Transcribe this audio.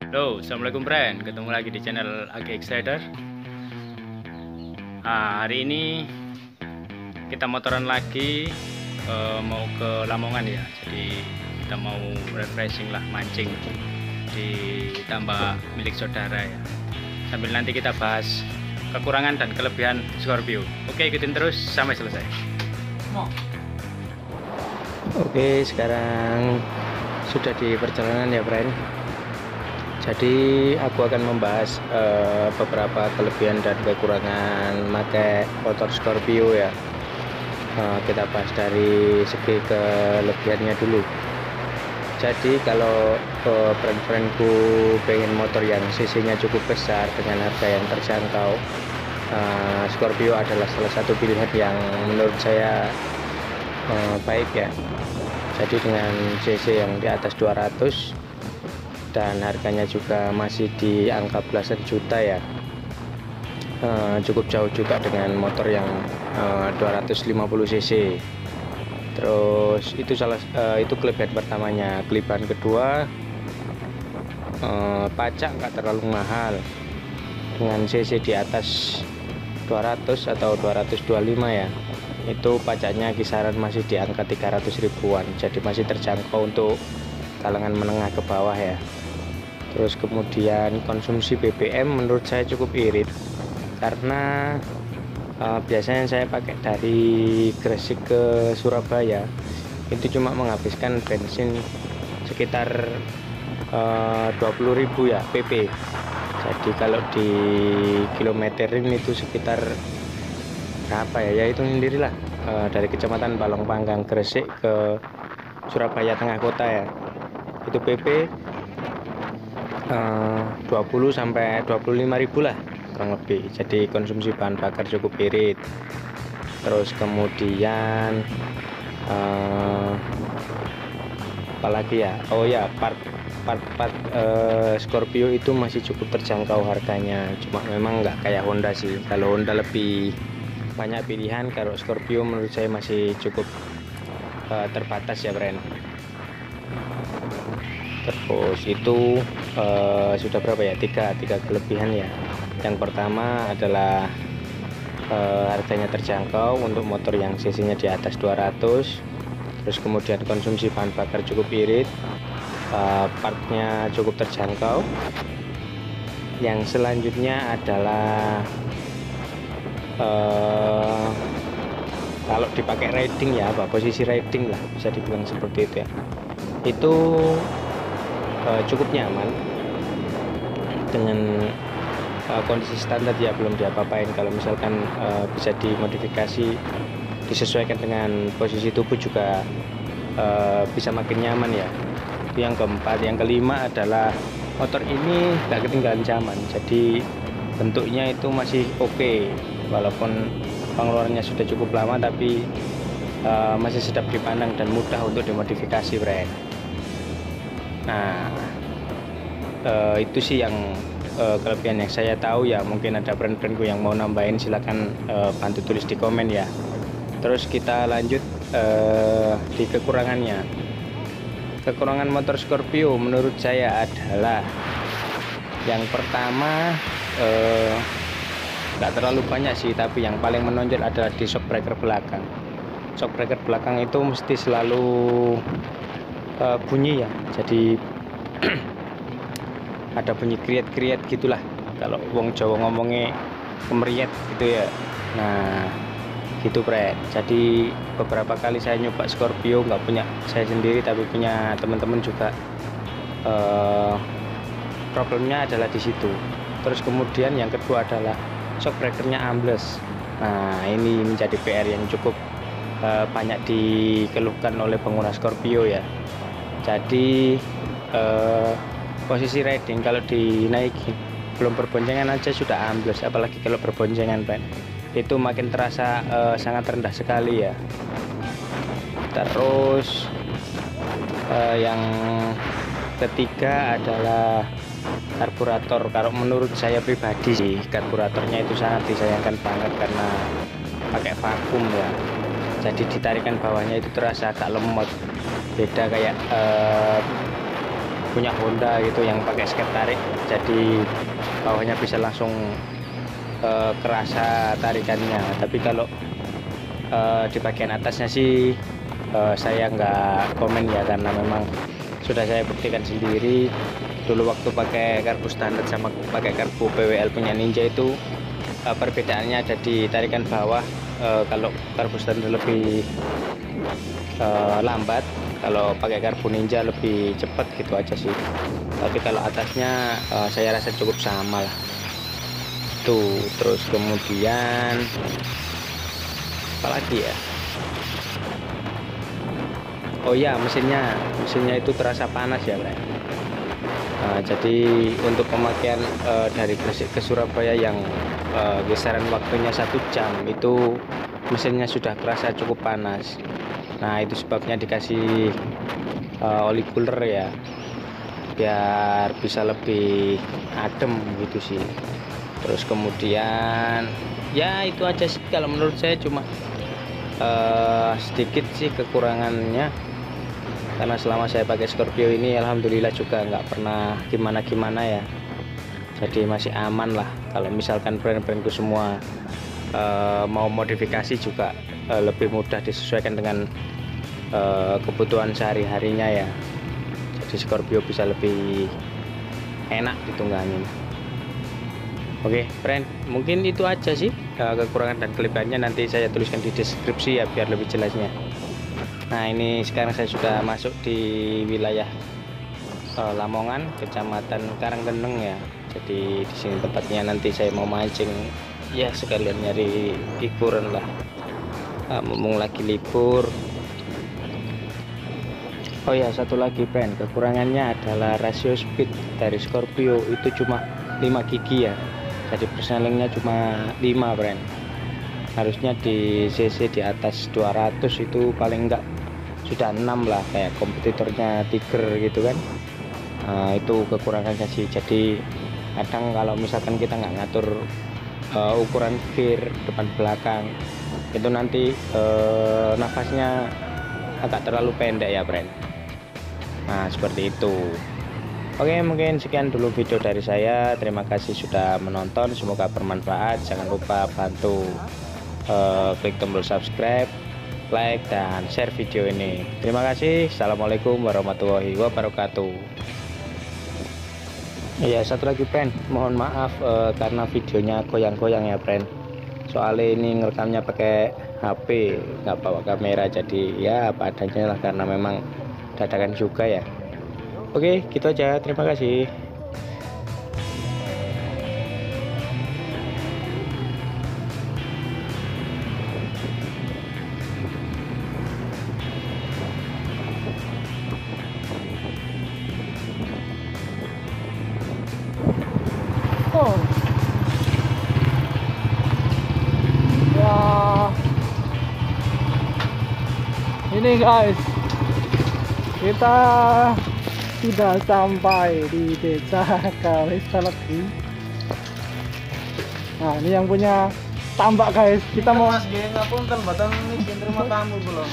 Halo, assalamualaikum friend. Ketemu lagi di channel AGX Rider. Hari ini kita motoran lagi, mau ke Lamongan ya. Jadi kita mau refreshing lah, mancing di tambak milik saudara ya. Sambil nanti kita bahas kekurangan dan kelebihan Scorpio. Oke, ikutin terus sampai selesai. Oke, sekarang sudah di perjalanan ya friend. Jadi aku akan membahas beberapa kelebihan dan kekurangan pakai motor Scorpio ya. Kita bahas dari segi kelebihannya dulu. Jadi kalau friend-friendku pengen motor yang cc-nya cukup besar dengan harga yang terjangkau, Scorpio adalah salah satu pilihan yang menurut saya baik ya. Jadi dengan cc yang di atas 200 dan harganya juga masih di angka belasan juta ya, cukup jauh juga dengan motor yang 250 cc. Terus itu itu kelebihan pertamanya. Kelebihan kedua, pajak nggak terlalu mahal dengan cc di atas 200 atau 225 ya. Itu pajaknya kisaran masih di angka 300 ribuan, jadi masih terjangkau untuk kalangan menengah ke bawah ya. Terus kemudian konsumsi BBM menurut saya cukup irit, karena biasanya saya pakai dari Gresik ke Surabaya itu cuma menghabiskan bensin sekitar 20.000 ya PP. Jadi kalau di kilometerin itu sekitar berapa ya, itu sendirilah, dari Kecamatan Balong Panggang Gresik ke Surabaya tengah kota ya, itu PP 20 sampai 25.000 lah kurang lebih. Jadi konsumsi bahan bakar cukup irit. Terus kemudian apalagi ya, oh ya, part Scorpio itu masih cukup terjangkau harganya. Cuma memang nggak kayak Honda sih. Kalau Honda lebih banyak pilihan, kalau Scorpio menurut saya masih cukup terbatas ya friend. Terus itu sudah berapa ya, tiga kelebihan ya. Yang pertama adalah harganya terjangkau untuk motor yang cc-nya di atas 200. Terus kemudian konsumsi bahan bakar cukup irit, partnya cukup terjangkau. Yang selanjutnya adalah kalau dipakai riding ya, posisi riding lah bisa dibilang seperti itu ya, itu cukup nyaman dengan kondisi standar ya, belum diapa-apain. Kalau misalkan bisa dimodifikasi, disesuaikan dengan posisi tubuh juga bisa makin nyaman ya. Itu yang keempat. Yang kelima adalah motor ini nggak ketinggalan zaman, jadi bentuknya itu masih oke, walaupun pengeluarannya sudah cukup lama, tapi masih sedap dipandang dan mudah untuk dimodifikasi friend. Nah, itu sih yang kelebihan yang saya tahu ya. Mungkin ada brand-brandku yang mau nambahin, silahkan bantu tulis di komen ya. Terus kita lanjut di kekurangannya. Kekurangan motor Scorpio menurut saya adalah yang pertama, nggak terlalu banyak sih, tapi yang paling menonjol adalah di shock breaker belakang. Shock breaker belakang itu mesti selalu bunyi ya, jadi ada bunyi kriet-kriet gitulah, kalau wong Jawa ngomongnya kemeriet gitu ya. Nah gitu friend. Jadi beberapa kali saya nyoba Scorpio, nggak punya saya sendiri tapi punya teman-teman juga, problemnya adalah di situ. Terus kemudian yang kedua adalah shock breakernya ambles. Nah ini menjadi PR yang cukup banyak dikeluhkan oleh pengguna Scorpio ya. Jadi posisi riding kalau dinaikin belum berboncengan aja sudah ambles, apalagi kalau berboncengan Pak, itu makin terasa sangat rendah sekali ya. Terus yang ketiga adalah karburator. Kalau menurut saya pribadi sih, karburatornya itu sangat disayangkan banget karena pakai vakum ya, jadi ditarikan bawahnya itu terasa agak lemot, beda kayak punya Honda gitu yang pakai skep tarik, jadi bawahnya bisa langsung kerasa tarikannya. Tapi kalau di bagian atasnya sih saya nggak komen ya, karena memang sudah saya buktikan sendiri dulu waktu pakai karbu standar sama pakai karbu PWL punya Ninja itu. Perbedaannya ada di tarikan bawah. Kalau karbu standar lebih lambat, kalau pakai karbu Ninja lebih cepat, gitu aja sih. Tapi kalau atasnya saya rasa cukup sama lah tuh. Terus kemudian apalagi ya, oh ya, mesinnya itu terasa panas ya, Bro. Jadi untuk pemakaian dari Gresik ke Surabaya yang kisaran waktunya 1 jam itu mesinnya sudah terasa cukup panas. Nah, itu sebabnya dikasih oli cooler ya, biar bisa lebih adem gitu sih. Terus kemudian ya itu aja sih kalau menurut saya, cuma sedikit sih kekurangannya, karena selama saya pakai Scorpio ini alhamdulillah juga nggak pernah gimana-gimana ya, jadi masih aman lah. Kalau misalkan brand-brandku semua mau modifikasi juga lebih mudah disesuaikan dengan kebutuhan sehari-harinya ya, jadi Scorpio bisa lebih enak ditunggangin. Oke, friend, mungkin itu aja sih kekurangan dan kelebihannya, nanti saya tuliskan di deskripsi ya biar lebih jelasnya. Nah, ini sekarang saya sudah masuk di wilayah Lamongan, Kecamatan Karanggeneng ya. Jadi di sini tempatnya nanti saya mau mancing ya, sekalian nyari hiburan lah, mumpung lagi libur. Oh ya, satu lagi, friend, kekurangannya adalah rasio speed dari Scorpio itu cuma 5 gigi ya. Jadi persenelingnya cuma 5, friend. Harusnya di cc di atas 200 itu paling enggak sudah 6 lah, kayak kompetitornya Tiger gitu kan. Nah, itu kekurangannya sih. Jadi kadang kalau misalkan kita nggak ngatur ukuran gear depan belakang, itu nanti nafasnya agak terlalu pendek ya, friend. Nah, seperti itu. Oke, mungkin sekian dulu video dari saya. Terima kasih sudah menonton, semoga bermanfaat. Jangan lupa bantu klik tombol subscribe, like, dan share video ini. Terima kasih. Assalamualaikum warahmatullahi wabarakatuh. Ya, satu lagi, friend, mohon maaf karena videonya goyang-goyang ya, friend. Soalnya ini ngerekamnya pakai HP, nggak bawa kamera, jadi ya apa adanya lah, karena memang dadakan juga ya. Oke, gitu aja. Terima kasih. Oh. Ya. Ini guys, kita sudah sampai di desa Kalistalegi. Nah, ini yang punya tambak guys. Kita mau Mas, nggih ngapunten mboten niki terima tamu kula.